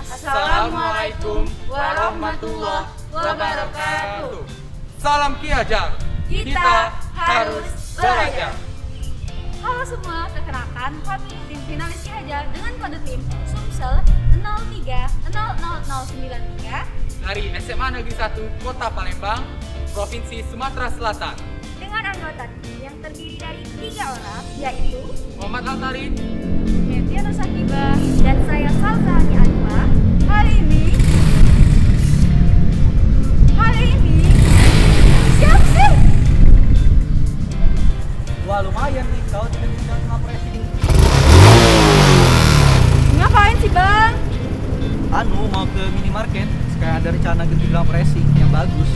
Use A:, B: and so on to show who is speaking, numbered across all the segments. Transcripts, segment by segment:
A: Assalamualaikum warahmatullahi wabarakatuh. Salam Ki Hajar. Kita harus belajar.
B: Halo semua, perkenalkan kami tim finalis Ki Hajar dengan kode tim Sumsel 03000093
A: Dari SMA Negeri 1 Kota Palembang, Provinsi Sumatera Selatan.
B: dengan anggota tim yang terdiri dari 3 orang, yaitu
A: Muhammad Altarin,
B: Meviana Sakibah dan saya Salsa Hani Anfa. Hari ini siapa sih?
C: Wah lumayan nih, kau tidak bisa ngapresi.
B: Ngapain sih bang?
C: Mau ke minimarket, sekarang ada rencana ganti ground racing yang bagus.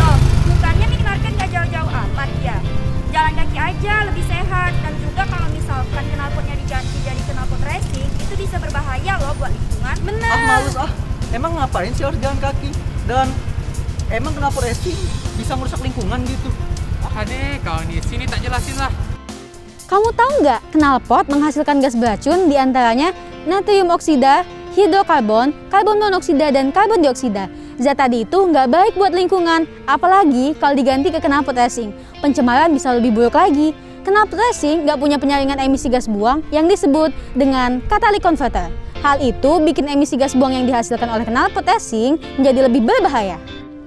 B: Loh, bukannya minimarket gak jauh-jauh amat ya? Jalan kaki aja lebih sehat, dan juga kalau misalkan knalpotnya diganti jadi knalpot racing, itu bisa berbahaya loh buat lingkungan. Bener.
C: Males emang ngapain sih harus jalan kaki? Dan emang kenapa racing bisa merusak lingkungan gitu?
A: Deh, kau nih sini tak jelasin lah.
D: Kamu tahu nggak, knalpot menghasilkan gas beracun diantaranya natrium oksida, hidrokarbon, karbon monoksida, dan karbon dioksida. Zat tadi itu nggak baik buat lingkungan, apalagi kalau diganti ke knalpot racing. Pencemaran bisa lebih buruk lagi. Knalpot racing nggak punya penyaringan emisi gas buang yang disebut dengan catalytic converter. Hal itu bikin emisi gas buang yang dihasilkan oleh knalpot racing menjadi lebih berbahaya.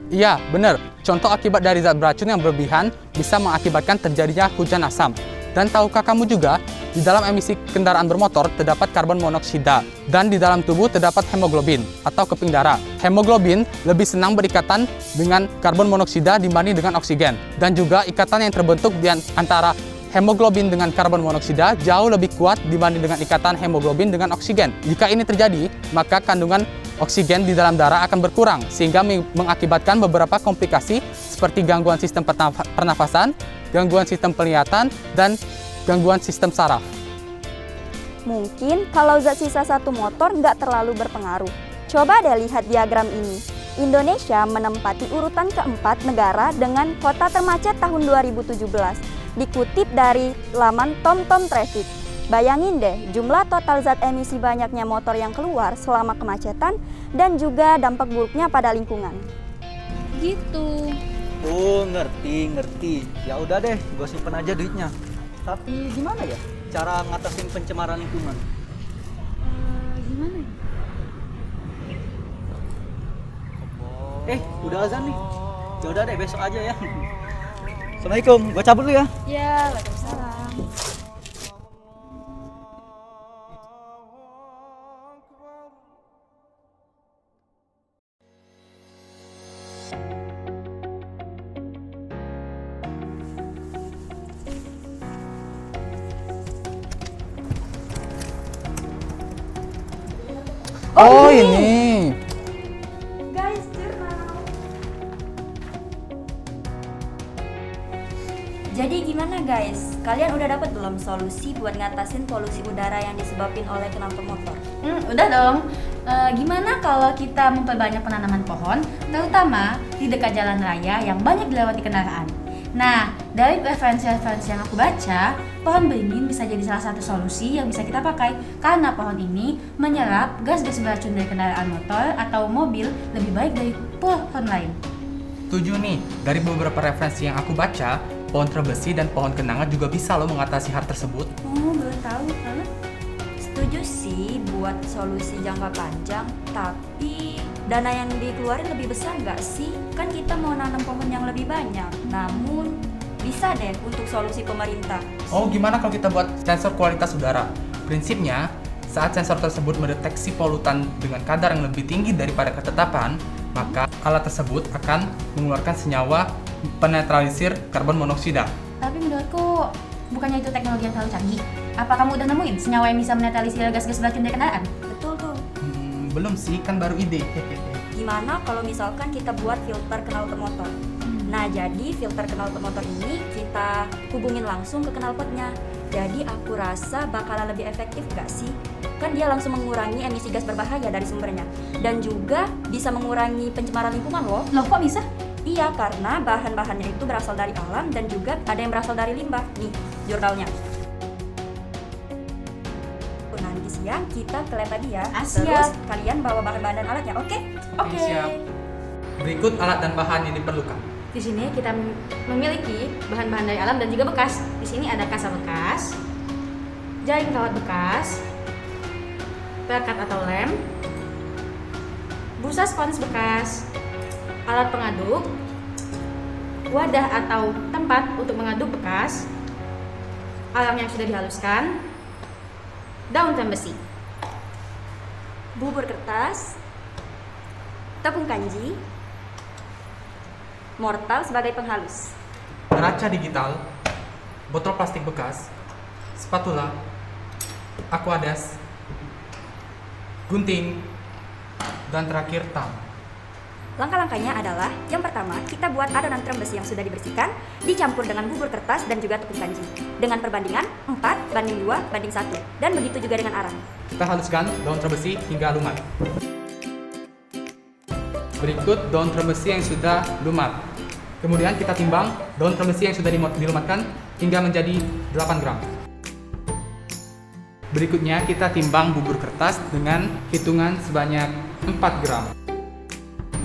A: Iya, benar. Contoh akibat dari zat beracun yang berlebihan bisa mengakibatkan terjadinya hujan asam. Dan tahukah kamu juga, di dalam emisi kendaraan bermotor terdapat karbon monoksida dan di dalam tubuh terdapat hemoglobin atau keping darah. Hemoglobin lebih senang berikatan dengan karbon monoksida dibanding dengan oksigen. Dan juga ikatan yang terbentuk di antara hemoglobin dengan karbon monoksida jauh lebih kuat dibanding dengan ikatan hemoglobin dengan oksigen. Jika ini terjadi, maka kandungan oksigen di dalam darah akan berkurang sehingga mengakibatkan beberapa komplikasi seperti gangguan sistem pernafasan, gangguan sistem penglihatan, dan gangguan sistem saraf.
E: Mungkin kalau zat sisa satu motor nggak terlalu berpengaruh. Coba deh lihat diagram ini. Indonesia menempati urutan keempat negara dengan kota termacet tahun 2017. Dikutip dari laman TomTom Traffic. Bayangin deh jumlah total zat emisi banyaknya motor yang keluar selama kemacetan dan juga dampak buruknya pada lingkungan.
B: Gitu.
C: Oh ngerti. Ya udah deh, gue simpen aja duitnya. Tapi gimana ya cara ngatasin pencemaran lingkungan?
B: Gimana ya?
C: Udah azan nih. Ya udah deh, besok aja ya. Assalamualaikum, gue cabut dulu ya.
B: Ya, waalaikumsalam.
A: Oh, ini.
B: Guys, jurnal.
E: Jadi gimana guys? Kalian udah dapat belum solusi buat ngatasin polusi udara yang disebabkan oleh knalpot motor?
D: Udah dong. Gimana kalau kita memperbanyak penanaman pohon, terutama di dekat jalan raya yang banyak dilewati kendaraan? Nah, dari referensi-referensi yang aku baca, pohon beringin bisa jadi salah satu solusi yang bisa kita pakai karena pohon ini menyerap gas-gas beracun dari kendaraan motor atau mobil lebih baik dari pohon lain.
A: Setuju nih, dari beberapa referensi yang aku baca, pohon terbesi dan pohon kenanga juga bisa loh mengatasi hal tersebut.
E: Oh, belum tahu kan? Setuju sih buat solusi jangka panjang, tapi dana yang dikeluarin lebih besar nggak sih? Kan kita mau nanam pohon yang lebih banyak, namun bisa deh untuk solusi pemerintah.
A: Oh, gimana kalau kita buat sensor kualitas udara? Prinsipnya, saat sensor tersebut mendeteksi polutan dengan kadar yang lebih tinggi daripada ketetapan, maka alat tersebut akan mengeluarkan senyawa penetralisir karbon monoksida.
D: Tapi menurutku, bukannya itu teknologi yang terlalu canggih? Apa kamu udah nemuin senyawa yang bisa menetralisir gas-gas beracun dari kendaraan?
E: Betul tuh.
A: Belum sih, kan baru ide.
E: Gimana kalau misalkan kita buat filter knalpot motor? Nah, jadi filter knalpot motor ini kita hubungin langsung ke knalpotnya. Jadi aku rasa bakalan lebih efektif gak sih? Kan dia langsung mengurangi emisi gas berbahaya dari sumbernya. Dan juga bisa mengurangi pencemaran lingkungan loh.
D: Loh, kok bisa?
E: Iya, karena bahan-bahannya itu berasal dari alam dan juga ada yang berasal dari limbah. Nih, jurnalnya. Nah, di
B: siang kita ke lab lagi ya.
D: Siap.
B: Terus kalian bawa bahan-bahan dan alatnya, oke?
A: Oke, siap. Berikut alat dan bahan yang diperlukan.
D: Di sini kita memiliki bahan-bahan dari alam dan juga bekas. Di sini ada kasa bekas, jaring kawat bekas, pelekat atau lem, busa spons bekas, alat pengaduk, wadah atau tempat untuk mengaduk bekas, alam yang sudah dihaluskan, daun dan besi,
B: Bubur kertas, tepung kanji, mortal sebagai penghalus.
A: Neraca digital, botol plastik bekas, spatula, aquadas, gunting, dan terakhir tang.
B: Langkah-langkahnya adalah, yang pertama, kita buat adonan terem besi yang sudah dibersihkan, dicampur dengan bubur kertas dan juga tepung kanji. Dengan perbandingan 4:2:1, dan begitu juga dengan arang.
A: Kita haluskan daun terem besi hingga lumat. Berikut daun terem besi yang sudah lumat. Kemudian kita timbang daun terem besi yang sudah dilumatkan hingga menjadi 8 gram. Berikutnya kita timbang bubur kertas dengan hitungan sebanyak 4 gram.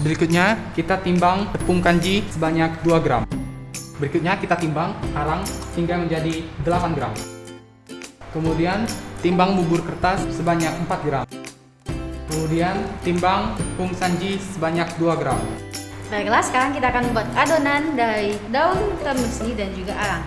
A: Berikutnya kita timbang tepung kanji sebanyak 2 gram. Berikutnya kita timbang arang hingga menjadi 8 gram. Kemudian timbang bubur kertas sebanyak 4 gram. Kemudian timbang tepung kanji sebanyak 2 gram.
D: Baiklah, sekarang kita akan membuat adonan dari daun terem besi dan juga arang.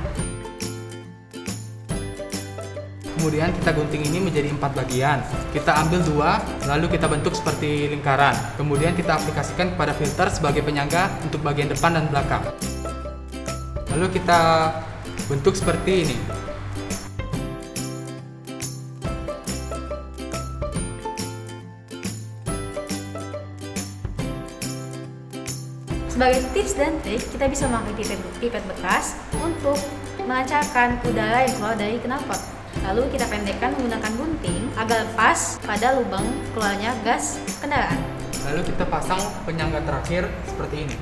A: Kemudian kita gunting ini menjadi 4 bagian. Kita ambil 2, lalu kita bentuk seperti lingkaran. Kemudian kita aplikasikan kepada filter sebagai penyangga untuk bagian depan dan belakang. Lalu kita bentuk seperti ini.
D: Sebagai tips dan trik, kita bisa memakai pipet bekas untuk melancarkan udara yang keluar dari knalpot. Lalu kita pendekkan menggunakan gunting agar pas pada lubang keluarnya gas kendaraan.
A: Lalu kita pasang penyangga terakhir seperti ini.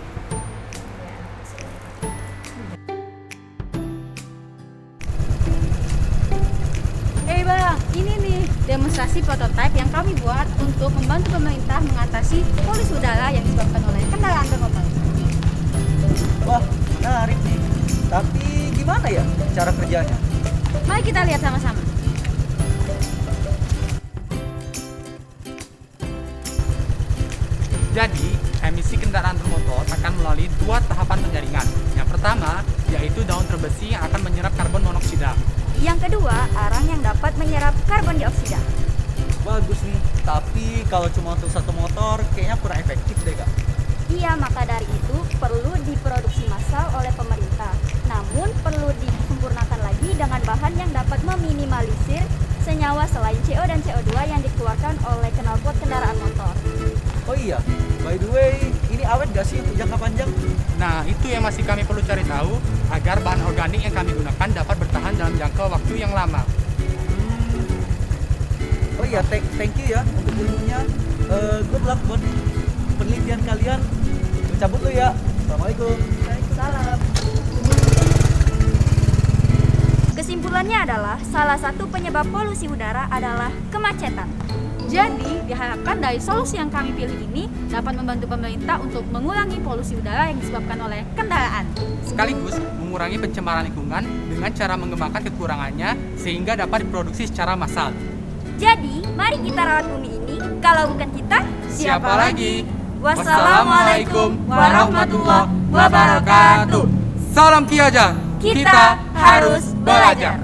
D: Bang, ini nih demonstrasi prototipe yang kami buat untuk membantu pemerintah mengatasi polusi udara yang disebabkan oleh kendaraan bermotor.
C: Wah, menarik nih. Tapi gimana ya cara kerjanya?
D: Mari kita lihat sama-sama.
A: Jadi, emisi kendaraan bermotor akan melalui 2 tahapan penyaringan. Yang pertama, yaitu daun terem besi yang akan menyerap karbon monoksida.
B: Yang kedua, arang yang dapat menyerap karbon dioksida.
C: Bagus nih. Tapi kalau cuma untuk satu motor, kayaknya kurang efektif deh, Kak.
B: Iya, maka dari itu perlu diproduksi massal oleh pemerintah. Namun perlu disempurnakan lagi dengan bahan yang dapat meminimalisir senyawa selain CO dan CO2 yang dikeluarkan oleh knalpot kendaraan motor.
C: Oh iya, by the way, ini awet gak sih untuk jangka panjang?
A: Nah, itu yang masih kami perlu cari tahu agar bahan organik yang kami gunakan dapat bertahan dalam jangka waktu yang lama.
C: Oh iya, thank you ya untuk ilmunya. Good luck buat penelitian kalian. Gue cabut dulu ya. Assalamualaikum.
B: Waalaikumsalam. Kesimpulannya adalah salah satu penyebab polusi udara adalah kemacetan.
D: Jadi, diharapkan dari solusi yang kami pilih ini dapat membantu pemerintah untuk mengurangi polusi udara yang disebabkan oleh kendaraan.
A: Sekaligus mengurangi pencemaran lingkungan dengan cara mengembangkan kekurangannya sehingga dapat diproduksi secara massal.
B: Jadi, mari kita rawat bumi ini. Kalau bukan kita,
A: Siapa lagi?
B: Wassalamualaikum warahmatullahi wabarakatuh.
A: Salam Ki Hajar.
B: Kita harus belajar.